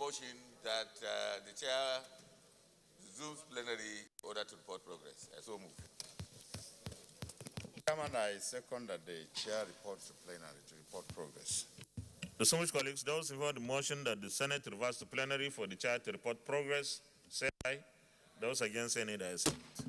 motion that the chair resumes plenary in order to report progress. I so move. Chairman, I second that the chair reports to plenary to report progress. Distinguished colleagues, those in favor of the motion that the Senate reverse to plenary for the chair to report progress, say aye. Those against, say nay. The ayes have it.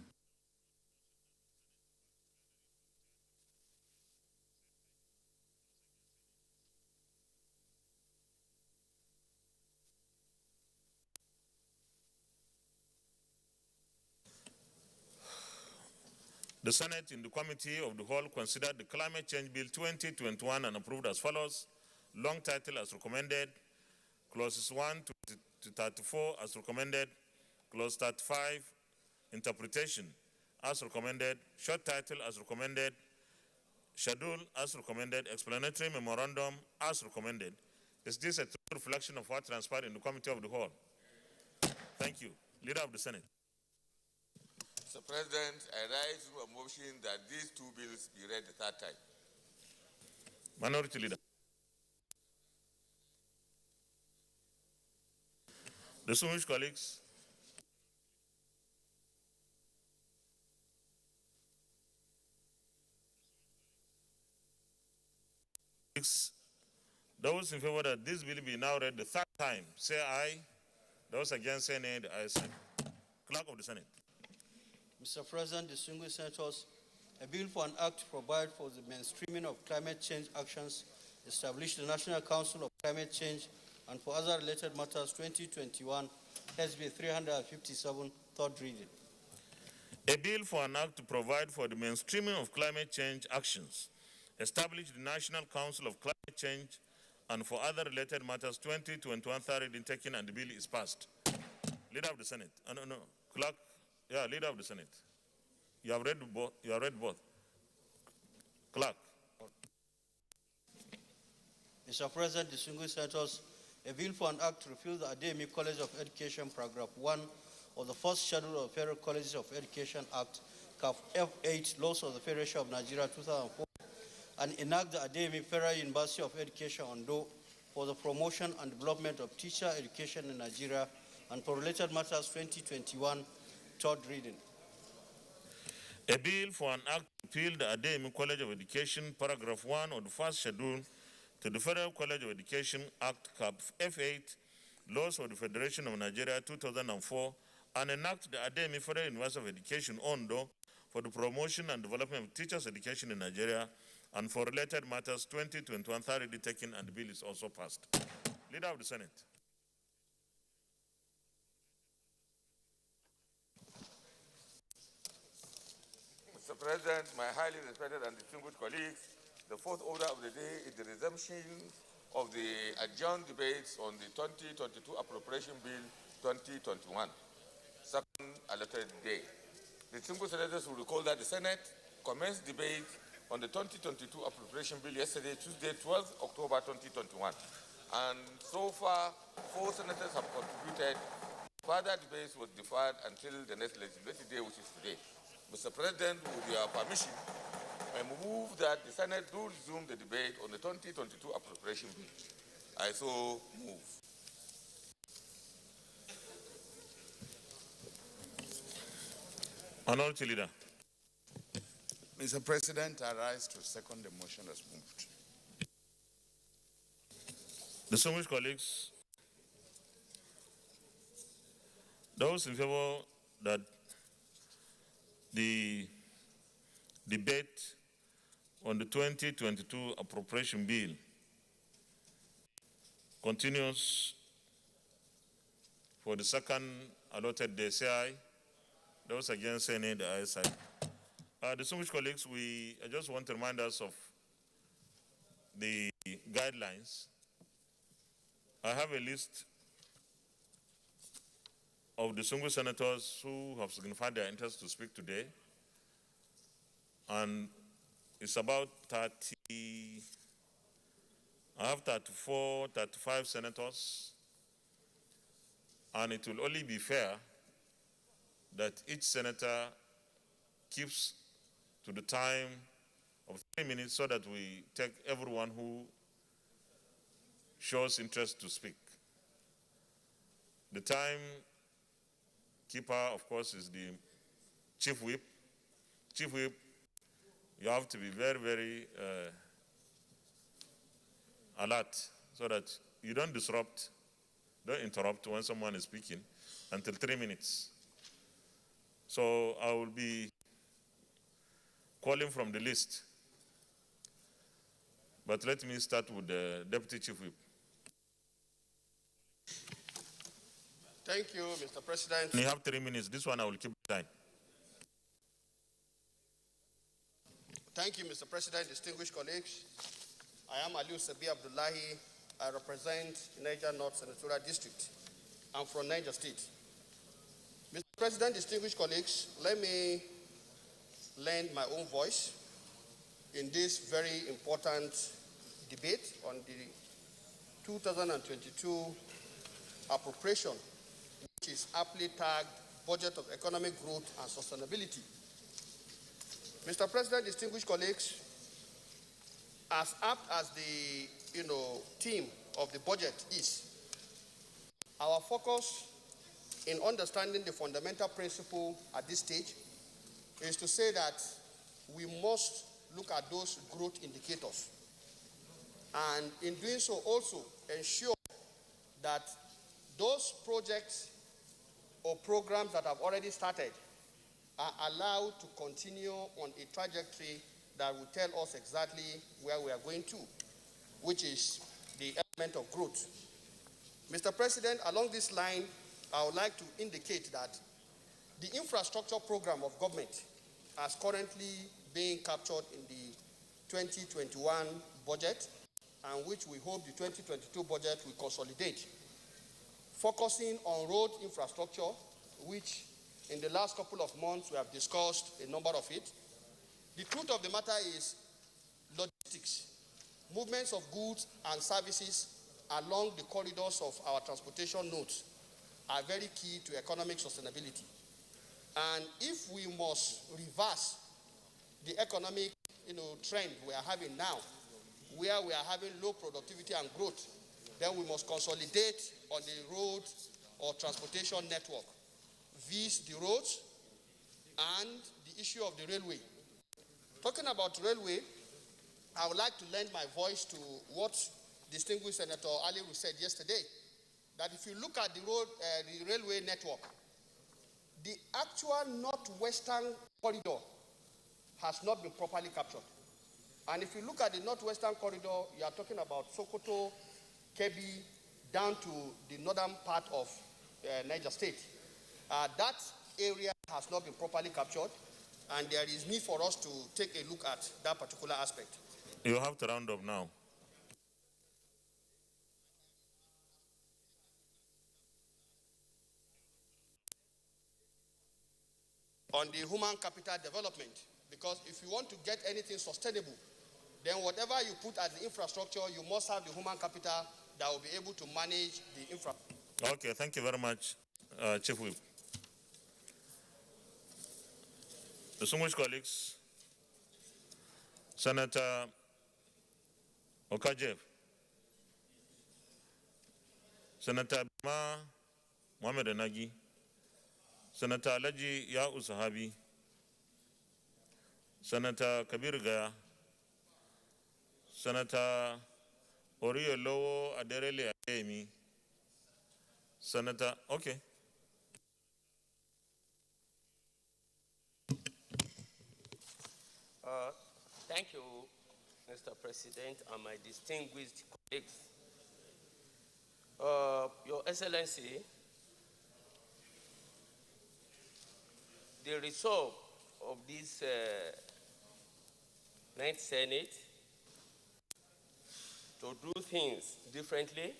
The Senate in the Committee of the Whole considered the Climate Change Bill 2021 and approved as follows. Long title as recommended, clauses 1 to 34 as recommended, clause 35, interpretation as recommended, short title as recommended, schedule as recommended, explanatory memorandum as recommended. Is this a true reflection of what transpired in the Committee of the Whole? Thank you. Leader of the Senate. Mr. President, I rise to a motion that these two bills be read the third time. Minority Leader. Distinguished colleagues, those in favor that this bill be now read the third time, say aye. Those against, say nay. The ayes have it. Clerk of the Senate. Mr. President, distinguished senators, a bill for an act to provide for the mainstreaming of climate change actions, establish the National Council of Climate Change, and for other related matters 2021, SB 357, third reading. A bill for an act to provide for the mainstreaming of climate change actions, establish the National Council of Climate Change, and for other related matters 2021, third reading taken, and the bill is passed. Leader of the Senate. Clerk. Yeah, Leader of the Senate. You have read both. You have read both. Clerk. Mr. President, distinguished senators, a bill for an act to repeal the Ademi College of Education Paragraph 1 of the first schedule of Federal Colleges of Education Act, CAF F8, Laws of the Federation of Nigeria 2004, and enact the Ademi Federal University of Education Ondo for the promotion and development of teacher education in Nigeria and for related matters 2021, third reading. A bill for an act to repeal the Ademi College of Education Paragraph 1 of the first schedule to the Federal College of Education Act, CAP F8, Laws of the Federation of Nigeria 2004, and enact the Ademi Federal University of Education Ondo for the promotion and development of teachers' education in Nigeria and for related matters 2021, third reading taken, and the bill is also passed. Leader of the Senate. Mr. President, my highly respected and distinguished colleagues, the fourth order of the day is the resumption of the adjourned debates on the 2022 Appropriation Bill 2021, second allotted day. The distinguished senators will recall that the Senate commenced debate on the 2022 Appropriation Bill yesterday, Tuesday, 12th October 2021. And so far, 4 senators have contributed. Further debates were deferred until the next legislative day, which is today. Mr. President, with your permission, I move that the Senate do resume the debate on the 2022 Appropriation Bill. I so move. Minority Leader. Mr. President, I rise to second the motion as moved. Distinguished colleagues, those in favor that the debate on the 2022 Appropriation Bill continues for the second allotted day, say aye. Those against, say nay. The ayes have it. Distinguished colleagues, I just want to remind us of the guidelines. I have a list of distinguished senators who have signified their interest to speak today, and it's about 30, I have 34, 35 senators, and it will only be fair that each senator keeps to the time of 3 minutes so that we take everyone who shows interest to speak. The time keeper, of course, is the chief whip. Chief whip, you have to be very, very alert so that you don't disrupt, don't interrupt when someone is speaking until 3 minutes. So I will be calling from the list. But let me start with the Deputy Chief Whip. Thank you, Mr. President. You have 3 minutes. This one I will keep time. Thank you, Mr. President, distinguished colleagues. I am Aliu Sabi Abdullahi. I represent Niger North Senatorial District. I'm from Niger State. Mr. President, distinguished colleagues, let me lend my own voice in this very important debate on the 2022 appropriation, which is aptly tagged Budget of Economic Growth and Sustainability. Mr. President, distinguished colleagues, as apt as the theme of the budget is, our focus in understanding the fundamental principle at this stage is to say that we must look at those growth indicators, and in doing so also ensure that those projects or programs that have already started are allowed to continue on a trajectory that will tell us exactly where we are going to, which is the element of growth. Mr. President, along this line, I would like to indicate that the infrastructure program of government as currently being captured in the 2021 budget, and which we hope the 2022 budget will consolidate, focusing on road infrastructure, which in the last couple of months we have discussed a number of it. The truth of the matter is logistics, movements of goods and services along the corridors of our transportation nodes are very key to economic sustainability. And if we must reverse the economic trend we are having now, where we are having low productivity and growth, then we must consolidate on the road or transportation network, viz. The roads and the issue of the railway. Talking about railway, I would like to lend my voice to what distinguished Senator Ali said yesterday, that if you look at the railway network, the actual northwestern corridor has not been properly captured. And if you look at the northwestern corridor, you are talking about Sokoto, Kebbi, down to the northern part of Niger State. That area has not been properly captured, and there is need for us to take a look at that particular aspect. You have to round up now. On the human capital development, because if you want to get anything sustainable, then whatever you put as the infrastructure, you must have the human capital that will be able to manage the infrastructure. Okay, thank you very much, Chief Whip. Distinguished colleagues, Senator Okajev, Senator Bima Mohamed Enagi, Senator Alaji Ya'u Sahabi, Senator Kabir Gaya, Senator Oriolowo Aderele Ademi, Senator, okay. Thank you, Mr. President, and my distinguished colleagues. Your Excellency, the resolve of this Ninth Senate to do things differently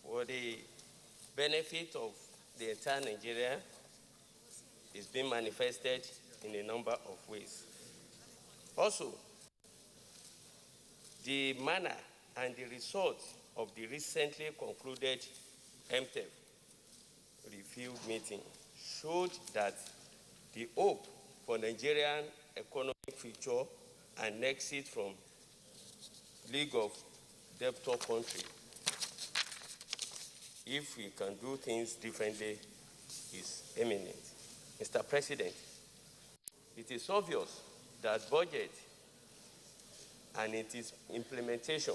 for the benefit of the entire Nigeria is being manifested in a number of ways. Also, the manner and the result of the recently concluded MTEF review meeting showed that the hope for Nigerian economic future and exit from League of Debtor country if we can do things differently, is imminent. Mr. President, it is obvious that budget and its implementation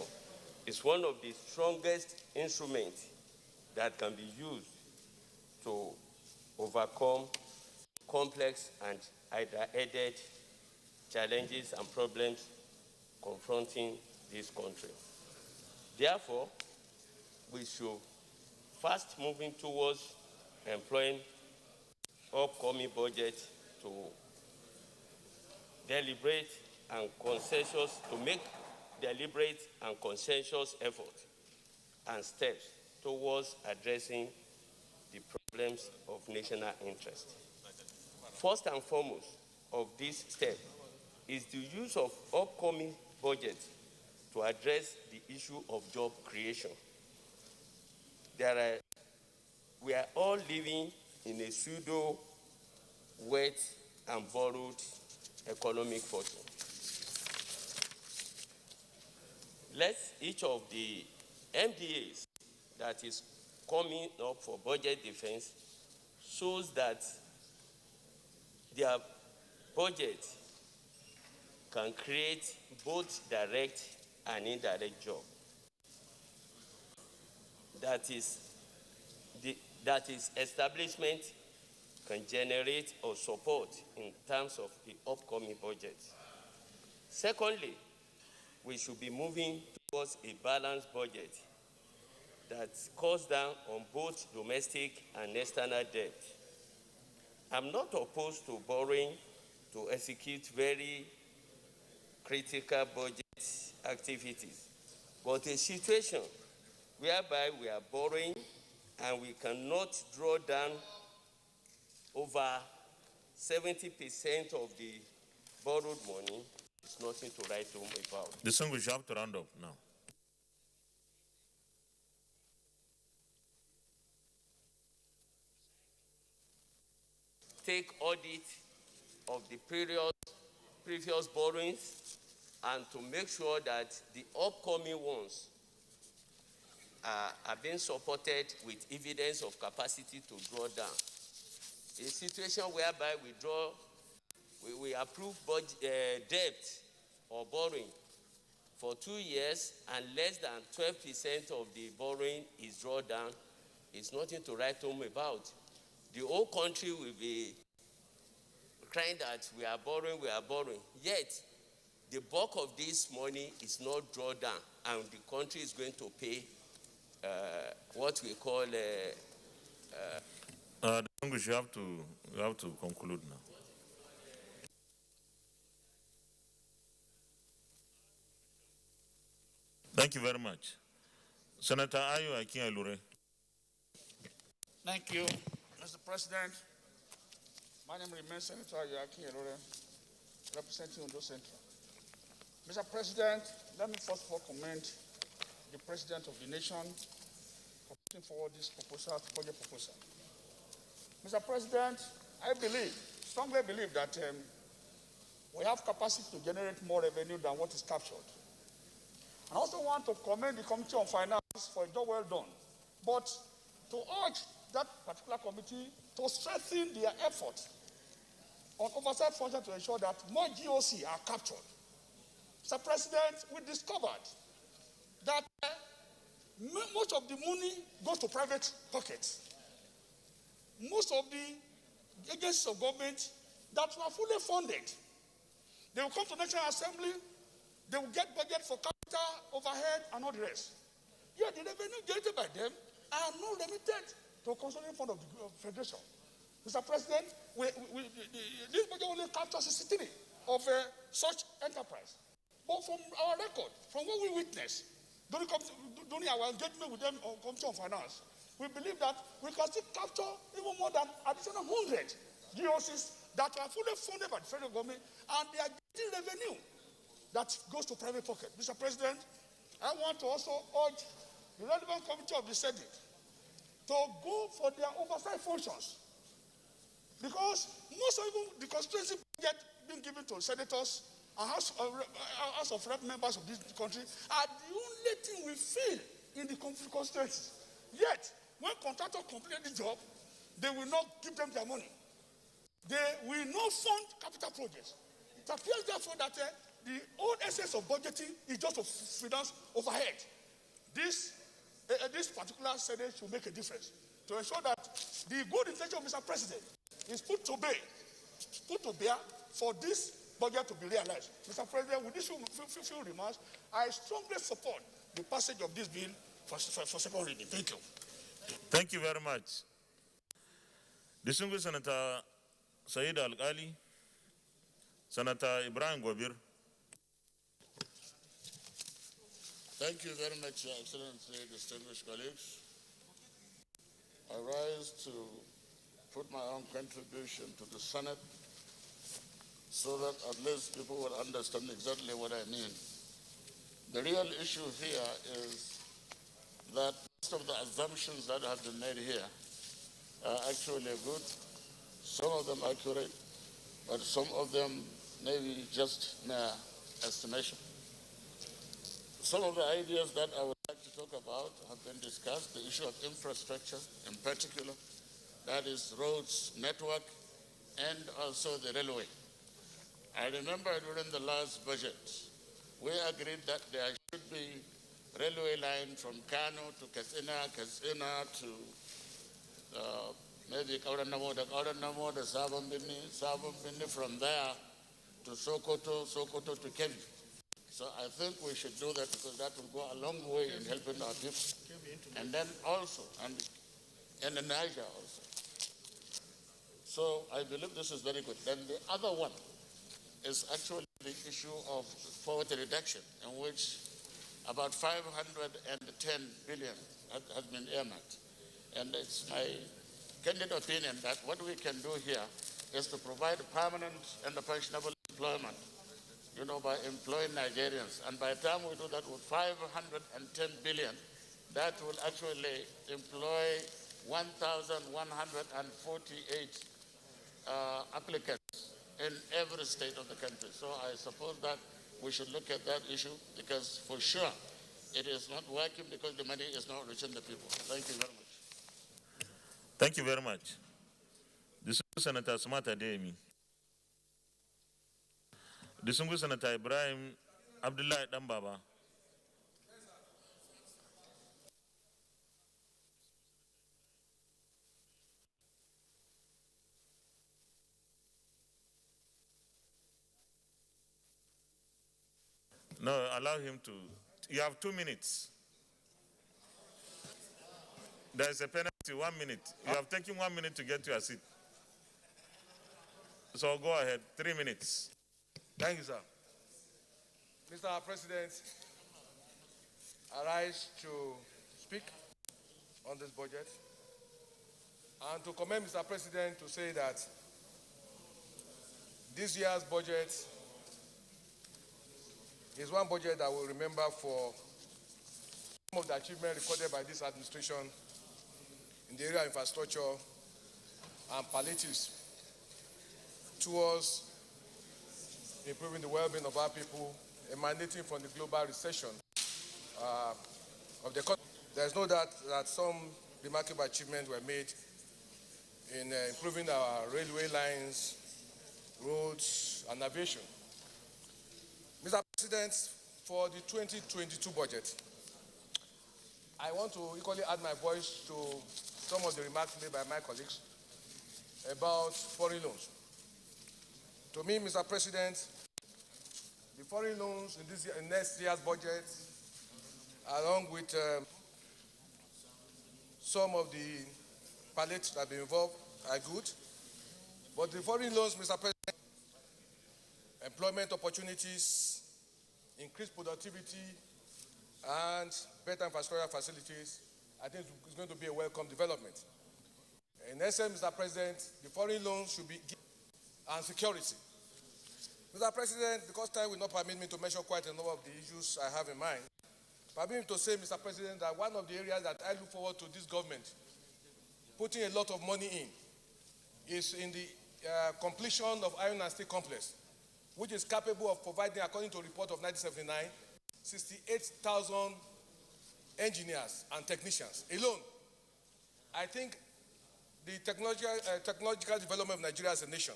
is one of the strongest instruments that can be used to overcome complex and either-headed challenges and problems confronting this country. Therefore, we should fast moving towards employing upcoming budget to make deliberate and consensus efforts and steps towards addressing the problems of national interest. First and foremost of this step is the use of upcoming budget to address the issue of job creation. We are all living in a pseudo wet and borrowed economic fortune. Let each of the MDAs that is coming up for budget defense shows that their budget can create both direct and indirect jobs. That is establishment can generate or support in terms of the upcoming budget. Secondly, we should be moving towards a balanced budget that cuts down on both domestic and external debt. I'm not opposed to borrowing to execute very critical budget activities, but a situation whereby we are borrowing and we cannot draw down over 70% of the borrowed money is nothing to write home about. Distinguished, you have to round up now. Take audit of the previous borrowings and to make sure that the upcoming ones are being supported with evidence of capacity to draw down. A situation whereby we approve debt or borrowing for 2 years and less than 12% of the borrowing is drawn down is nothing to write home about. The whole country will be crying that we are borrowing. Yet, the bulk of this money is not drawn down, and the country is going to pay what we call Distinguished, you have to conclude now. Thank you very much. Senator Ayo Akin-Elure. Thank you, Mr. President. My name remains Senator Ayo Akin-Elure, representing Ondo Central. Mr. President, let me first of all commend the President of the nation for putting forward this budget proposal. Mr. President, I strongly believe that we have capacity to generate more revenue than what is captured. I also want to commend the Committee on Finance for a job well done, but to urge that particular committee to strengthen their effort on oversight function to ensure that more GOC are captured. Mr. President, we discovered that most of the money goes to private pockets. Most of the agencies of government that were fully funded, they will come to National Assembly, they will get budget for capital, overhead, and all the rest. Yet the revenue generated by them are not limited to consolidated fund of the Federation. Mr. President, this budget only captures 63 of such enterprise. But from our record, from what we witnessed during our engagement with them on Committee on Finance, we believe that we can still capture even more than additional 100 GOCs that are fully funded by the federal government, and they are getting revenue that goes to private pocket. Mr. President, I want to also urge the relevant committee of the Senate to go for their oversight functions, because most of the constituency budget being given to senators and House of Rep members of this country are the only thing we feel in the constituencies. Yet, when contractors complete the job, they will not give them their money. They will not fund capital projects. It appears therefore that the old essence of budgeting is just to finance overhead. This particular Senate should make a difference to ensure that the good intention of Mr. President is put to bear for this budget to be realized. Mr. President, with these few remarks, I strongly support the passage of this bill for second reading. Thank you. Thank you very much. Distinguished Senator Said Al-Ali, Senator Ibrahim Gobir. Thank you very much, Your Excellency, distinguished colleagues. I rise to put my own contribution to the Senate so that at least people will understand exactly what I mean. The real issue here is that most of the assumptions that have been made here are actually good, some of them accurate, but some of them maybe just mere estimation. Some of the ideas that I would like to talk about have been discussed, the issue of infrastructure in particular, that is roads, network, and also the railway. I remember during the last budget, we agreed that there should be railway line from Kano to Katsina to maybe Kauranamo to Sabon Bini, from there to Sokoto to Kebbi. So I think we should do that because that will go a long way in helping our people. And then also, and in Niger also. So I believe this is very good. Then the other one is actually the issue of poverty reduction, in which about 510 billion has been earmarked. And it's my candid opinion that what we can do here is to provide permanent and pensionable employment, by employing Nigerians. And by the time we do that with 510 billion, that will actually employ 1,148 applicants in every state of the country. So I suppose that we should look at that issue because for sure it is not working because the money is not reaching the people. Thank you very much. Thank you very much. Distinguished Senator Sumata Demi. Distinguished Senator Ibrahim Abdullah Dambaba. No, allow him to. You have 2 minutes. There is a penalty, 1 minute. You have taken 1 minute to get to your seat. So go ahead, 3 minutes. Thank you, sir. Mr. President, I rise to speak on this budget and to commend Mr. President to say that this year's budget is one budget that we'll remember for some of the achievements recorded by this administration in the area of infrastructure and palliatives towards improving the well-being of our people emanating from the global recession of the country. There is no doubt that some remarkable achievements were made in improving our railway lines, roads, and aviation. Mr. President, for the 2022 budget, I want to equally add my voice to some of the remarks made by my colleagues about foreign loans. To me, Mr. President, the foreign loans in next year's budget, along with some of the palettes that have been involved, are good. But the foreign loans, Mr. President, employment opportunities, increased productivity, and better infrastructure facilities, I think it's going to be a welcome development. In essence, Mr. President, the foreign loans should be and security. Mr. President, because time will not permit me to mention quite a number of the issues I have in mind, permit me to say, Mr. President, that one of the areas that I look forward to this government putting a lot of money in is in the completion of Iron and Steel Complex, which is capable of providing, according to a report of 1979, 68,000 engineers and technicians alone. I think the technological development of Nigeria as a nation,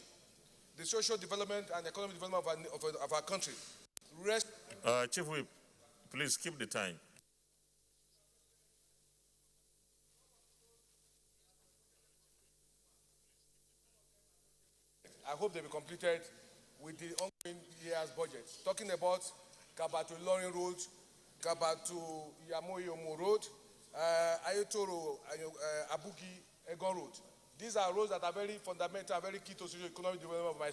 the social development and economic development of our country rest. Chief Whip, please keep the time. I hope they'll be completed with the ongoing year's budget. Talking about Kaba to Lorin Road, Kaba to Yamoyomo Road, Ayotoro, Abuki, Egon Road. These are roads that are very fundamental, very key to socio-economic development of my